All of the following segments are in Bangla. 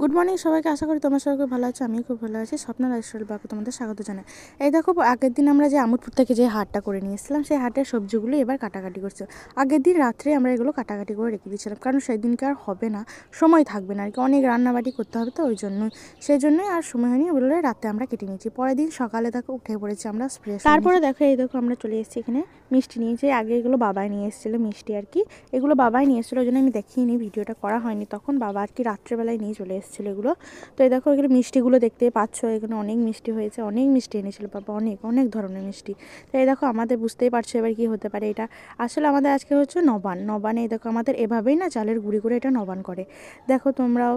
গুড মর্নিং সবাইকে, আশা করি তোমরা সবাই ভালো আছো। আমি খুব ভালো আছি। স্বপ্ন লাইফস্টাইল ব্লগে তোমাদের স্বাগত জানাই। এই দেখো, আগের দিন আমরা যে আমোদপুর থেকে যে হাটটা করে নিয়ে এসেছিলাম, সেই হাটের সবজিগুলো এবার কাটাকাটি করছে। আগের দিন রাত্রে আমরা এগুলো কাটাকাটি করে রেখে দিয়েছিলাম, কারণ সেই দিনকে আর হবে না, সময় থাকবে না আর কি, অনেক রান্নাবাটি করতে হবে, তো ওই জন্যই সেই জন্যই আর সময় হয়নি বলে রাতে আমরা কেটে নিয়েছি। পরের দিন সকালে দেখো উঠে পড়েছি আমরা স্প্রে। তারপরে দেখো, এই দেখো আমরা চলে এসেছি এখানে মিষ্টি নিয়েছি। আগে এগুলো বাবাই নিয়ে এসেছিলো মিষ্টি আর কি, এগুলো বাবাই নিয়ে এসেছিলো, ওই জন্য আমি দেখিনি, ভিডিওটা করা হয়নি তখন। বাবা আর কি রাত্রেবেলায় নিয়ে চলে এসেছিলো এগুলো। তো এই দেখো, এগুলো মিষ্টিগুলো দেখতে পাচ্ছ, এখানে অনেক মিষ্টি হয়েছে, অনেক মিষ্টি এনেছিল বাবা, অনেক অনেক ধরনের মিষ্টি। তো এই দেখো, আমাদের বুঝতেই পারছো এবার কি হতে পারে। এটা আসলে আমাদের আজকে হচ্ছে নবানে। এই দেখো, আমাদের এভাবেই না চালের গুঁড়ি করে এটা নবান করে। দেখো তোমরাও,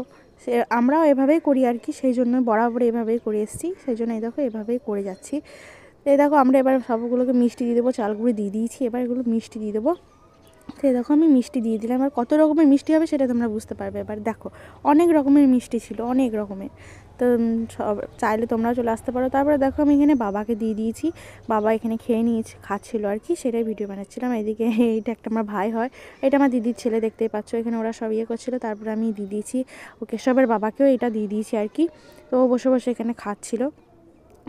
আমরাও এভাবেই করি আর কি, সেই জন্য বরাবর এভাবেই করে এসেছি, সেই জন্য এই দেখো এভাবেই করে যাচ্ছি। এই দেখো, আমরা এবার সবগুলোকে মিষ্টি দিয়ে দেবো, চাল গুঁড়ি দিয়ে দিয়েছি, এবার এগুলো মিষ্টি দিয়ে দেবো। তো দেখো, আমি মিষ্টি দিয়ে দিলাম। আর কত রকমের মিষ্টি হবে সেটা তোমরা বুঝতে পারবে। এবার দেখো, অনেক রকমের মিষ্টি ছিল, অনেক রকমের। তো চাইলে তোমরাও চলে আসতে পারো। তারপরে দেখো, আমি এখানে বাবাকে দিয়ে দিয়েছি, বাবা এখানে খেয়ে নিয়েছে, খাচ্ছিলো আর কি, সেটাই ভিডিও বানাচ্ছিলাম। এদিকে এইটা একটা আমার ভাই হয়, এটা আমার দিদির ছেলে, দেখতেই পাচ্ছ। এখানে ওরা সব ইয়ে করছিলো, তারপরে আমি দিয়ে দিয়েছি ওকে, সবের বাবাকেও এটা দিয়ে দিয়েছি আর কি। তো ও বসে বসে এখানে খাচ্ছিলো,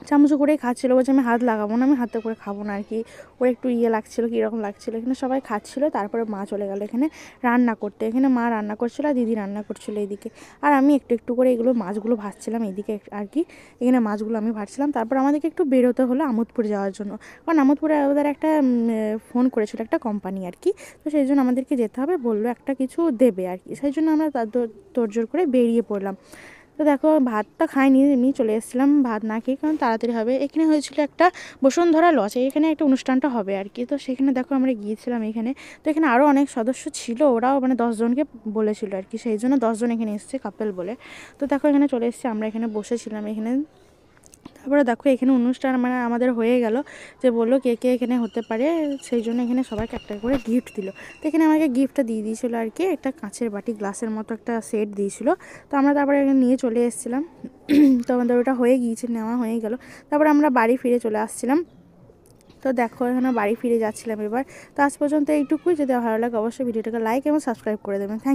চামচে করেই খাচ্ছিলো, বলছে আমি হাত লাগাবো না, আমি হাতে করে খাবো না আর কি। ওর একটু লাগছিলো, কীরকম লাগছিলো। এখানে সবাই খাচ্ছিলো, তারপরে মা চলে গেলো এখানে রান্না করতে। এখানে মা রান্না করছিলো আর দিদি রান্না করছিলো এদিকে, আর আমি একটু একটু করে এগুলো মাছগুলো ভাজছিলাম এদিকে আর কি। এখানে মাছগুলো আমি ভাজছিলাম। তারপর আমাদেরকে একটু বেরোতে হলো আমোদপুর যাওয়ার জন্য, কারণ আমোদপুরে ওদের একটা ফোন করেছিল একটা কোম্পানি আর কি, তো সেই জন্য আমাদেরকে যেতে হবে, বললো একটা কিছু দেবে আর কি, সেই জন্য আমরা তোড়জোড় করে বেরিয়ে পড়লাম। তো দেখো, ভাতটা খাইনি, এমনি চলে এসেছিলাম ভাত না খেয়ে, কারণ তাড়াতাড়ি হবে। এখানে হয়েছিল একটা বসুন্ধরা লজে, এখানে একটা অনুষ্ঠানটা হবে আর কি, তো সেখানে দেখো আমরা গিয়েছিলাম এখানে। তো এখানে আরও অনেক সদস্য ছিল, ওরাও মানে 10 জনকে বলেছিল আর কি, সেই জন্য 10 জন এখানে এসেছে কাপেল বলে। তো দেখো, এখানে চলে এসেছি, আমরা এখানে বসেছিলাম এখানে। তারপরে দেখো, এখানে অনুষ্ঠান মানে আমাদের হয়ে গেল, যে বললো কে কে এখানে হতে পারে, সেই জন্য এখানে সবাইকে একটা করে গিফট দিল। তো এখানে আমাকে গিফটটা দিয়ে দিয়েছিলো আর কি, একটা কাঁচের বাটি গ্লাসের মতো একটা সেট দিয়েছিলো। তো আমরা তারপরে এখানে নিয়ে চলে এসেছিলাম। তো আমাদের ওটা হয়ে গিয়েছে, নেওয়া হয়ে গেল। তারপরে আমরা বাড়ি ফিরে চলে আসছিলাম। তো দেখো, এখানে বাড়ি ফিরে যাচ্ছিলাম এবার। তো আজ পর্যন্ত এইটুকুই। যদি ভালো লাগে অবশ্যই ভিডিওটাকে লাইক এবং সাবস্ক্রাইব করে দেবেন। থ্যাংক